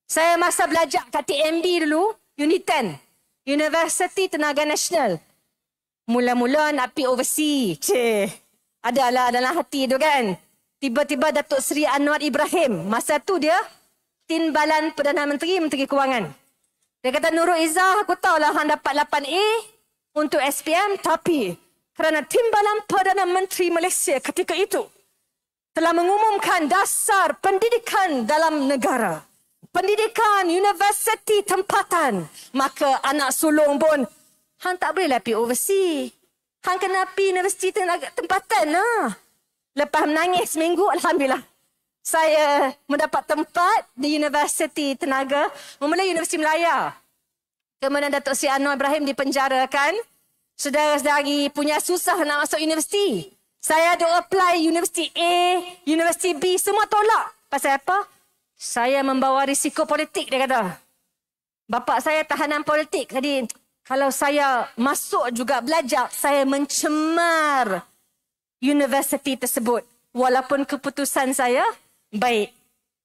Saya masa belajar kat TMB dulu, Unit 10, Universiti Tenaga Nasional. Mula-mula nak pergi overseas. Adalah dalam hati tu kan. Tiba-tiba Datuk Seri Anwar Ibrahim. Masa tu dia Timbalan Perdana Menteri, Menteri Kewangan. Dia kata, Nurul Izzah, aku tahulah hang dapat 8A untuk SPM. Tapi kerana Timbalan Perdana Menteri Malaysia ketika itu telah mengumumkan dasar pendidikan dalam negara. Pendidikan universiti tempatan. Maka anak sulung pun, hang tak bolehlah pergi overseas. Hang kena pergi universiti tempatan lah. Lepas menangis seminggu, Alhamdulillah. Saya mendapat tempat di Universiti Tenaga, memulai Universiti Melaya. Kemudian Datuk Seri Anwar Ibrahim dipenjarakan. Saudara-saudari punya susah nak masuk universiti. Saya ada apply Universiti A, Universiti B, semua tolak. Pasal apa? Saya membawa risiko politik, dia kata. Bapa saya tahanan politik. Jadi, kalau saya masuk juga belajar, saya mencemar universiti tersebut. Walaupun keputusan saya baik.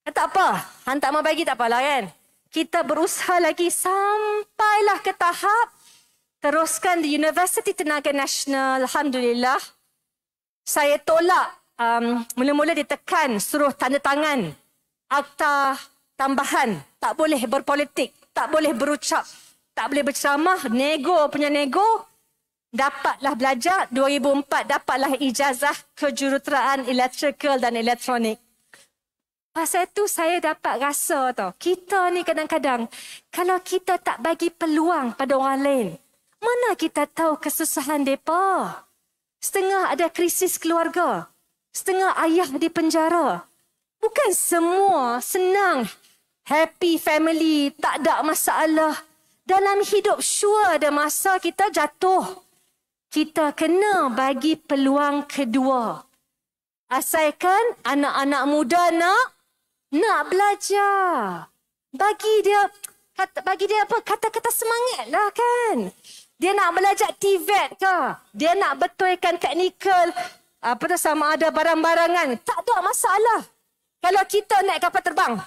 Tak apa. Han tak mau bagi tak apalah kan. Kita berusaha lagi sampailah ke tahap teruskan di Universiti Tenaga Nasional. Alhamdulillah. Saya tolak. Mula-mula ditekan suruh tanda tangan akta tambahan. Tak boleh berpolitik. Tak boleh berucap. Tak boleh berceramah. Nego punya nego. Dapatlah belajar. 2004 dapatlah ijazah kejuruteraan elektrikal dan elektronik. Pasal itu saya dapat rasa tau. Kita ni kadang-kadang. Kalau kita tak bagi peluang pada orang lain. Mana kita tahu kesusahan mereka. Setengah ada krisis keluarga. Setengah ayah di penjara. Bukan semua senang. Happy family, tak ada masalah. Dalam hidup sure ada masa kita jatuh. Kita kena bagi peluang kedua. Asalkan anak-anak muda nak belajar. Bagi dia apa? Kata-kata semangat lah kan. Dia nak belajar TVET ke? Dia nak betulkan teknikal. Apa tu sama ada barang-barangan. Tak ada masalah. Kalau kita naik kapal terbang,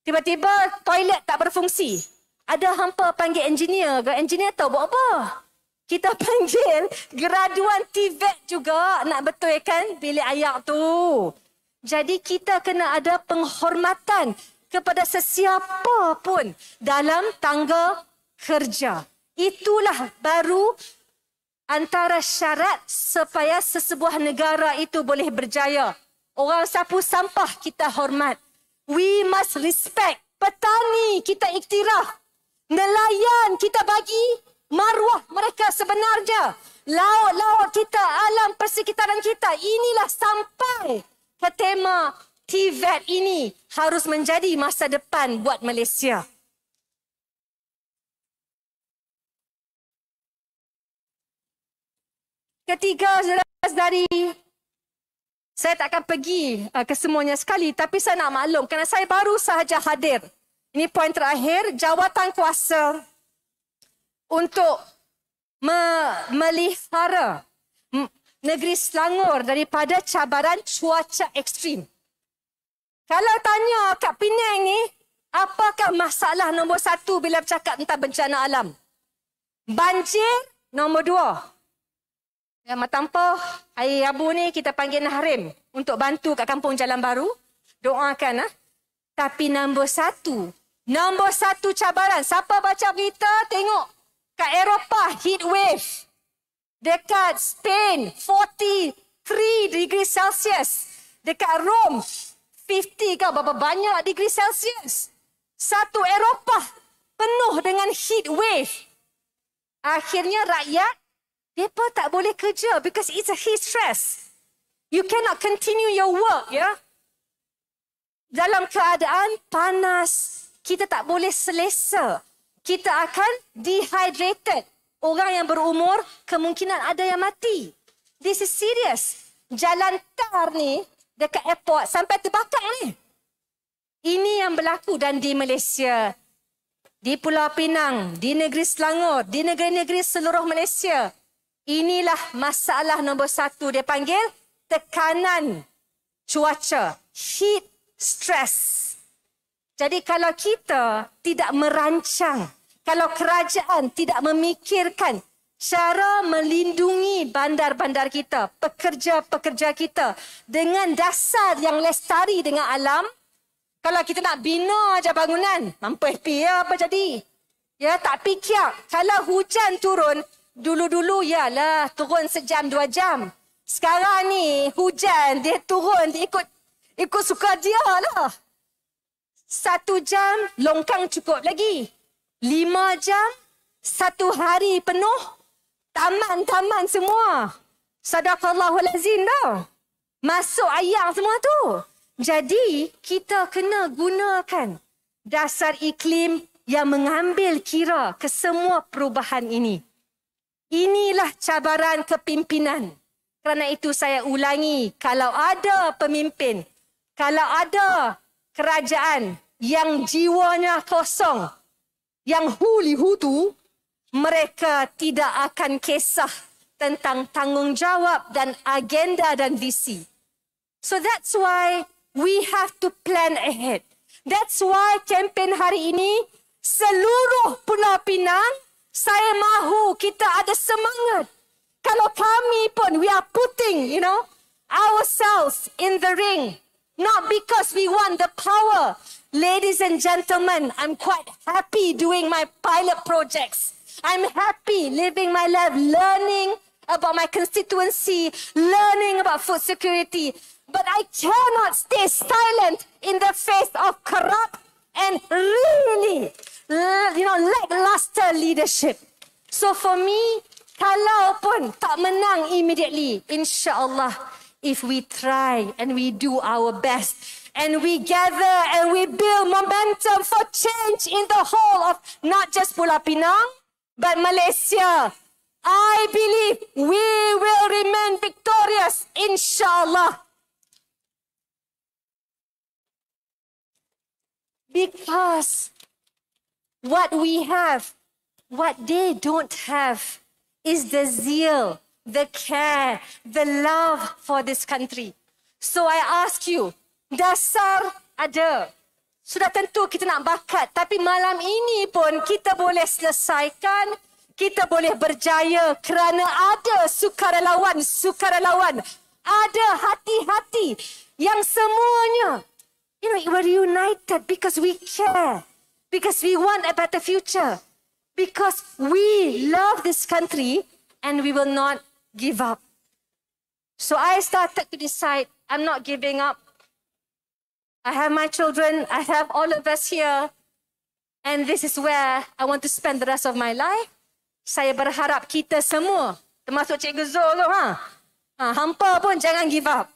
tiba-tiba toilet tak berfungsi. Ada hampa panggil engineer ke? Engineer tahu buat apa? Kita panggil graduan TVET juga nak betulkan bilik air tu. Jadi kita kena ada penghormatan kepada sesiapa pun dalam tangga kerja. Itulah baru antara syarat supaya sesebuah negara itu boleh berjaya. Orang sapu sampah kita hormat. We must respect. Petani kita iktiraf. Nelayan kita bagi maruah mereka sebenarnya. Laut-laut kita, alam persekitaran kita. Inilah sampai ke tema TVET ini harus menjadi masa depan buat Malaysia. Ketiga, saudara-saudari, saya tak akan pergi ke semuanya sekali, tapi saya nak maklum kerana saya baru sahaja hadir. Ini poin terakhir, jawatan kuasa untuk melihara negeri Selangor daripada cabaran cuaca ekstrim. Kalau tanya kat Penang ni, apakah masalah nombor satu bila bercakap tentang bencana alam? Banjir nombor 2. Yang tanpa air abu ni kita panggil Nahrim untuk bantu kat kampung Jalan Baru. Doakan. Tapi nombor satu cabaran. Siapa baca berita tengok kat Eropah heat wave. Dekat Spain 43 degree Celsius. Dekat Rome 50 ke berapa banyak degree Celsius. Satu Eropah penuh dengan heat wave. Akhirnya rakyat mereka tak boleh kerja because it's a heat stress. You cannot continue your work, ya. Dalam keadaan panas, kita tak boleh selesa. Kita akan dehydrated. Orang yang berumur, kemungkinan ada yang mati. This is serious. Jalan tar ni, dekat airport, sampai terbakar ni. Ini yang berlaku dan di Malaysia. Di Pulau Pinang, di negeri Selangor, di negeri-negeri seluruh Malaysia. Inilah masalah nombor satu. Dia panggil tekanan cuaca. Heat stress. Jadi kalau kita tidak merancang, kalau kerajaan tidak memikirkan cara melindungi bandar-bandar kita, pekerja-pekerja kita dengan dasar yang lestari dengan alam, kalau kita nak bina aja bangunan, mampu FP ya apa jadi? Ya tak fikir. Kalau hujan turun, dulu-dulu yalah turun sejam 2 jam. Sekarang ni hujan dia turun, dia ikut suka dia lah. 1 jam longkang cukup lagi. 5 jam, 1 hari penuh, taman-taman semua. Sadaqallahul azim tau. Masuk ayam semua tu. Jadi kita kena gunakan dasar iklim yang mengambil kira ke semua perubahan ini. Inilah cabaran kepimpinan. Kerana itu saya ulangi, kalau ada pemimpin, kalau ada kerajaan yang jiwanya kosong, yang huli-hutu, mereka tidak akan kisah tentang tanggungjawab dan agenda dan visi. So that's why we have to plan ahead. That's why kempen hari ini, seluruh Pulau Pinang, saya mahu kita ada semangat. Kalau kami pun, we are putting, ourselves in the ring. Not because we want the power. Ladies and gentlemen, I'm quite happy doing my pilot projects. I'm happy living my life, learning about my constituency, learning about food security. But I cannot stay silent in the face of corrupt and really, lackluster leadership. So for me, kalau pun tak menang immediately, insyaAllah, if we try and we do our best, and we gather and we build momentum for change in the whole of not just Pulau Pinang, but Malaysia, I believe we will remain victorious, insyaAllah. Because what we have, what they don't have, is the zeal, the care, the love for this country. So I ask you, dasar ada. Sudah tentu kita nak bakat. Tapi malam ini pun kita boleh selesaikan, kita boleh berjaya kerana ada sukarelawan. Ada hati-hati yang semuanya, we're united because we care. Because we want a better future. Because we love this country and we will not give up. So I started to decide I'm not giving up. I have my children, I have all of us here. And this is where I want to spend the rest of my life. Saya berharap kita semua, termasuk Cikgu Zul tu, hampa pun jangan give up.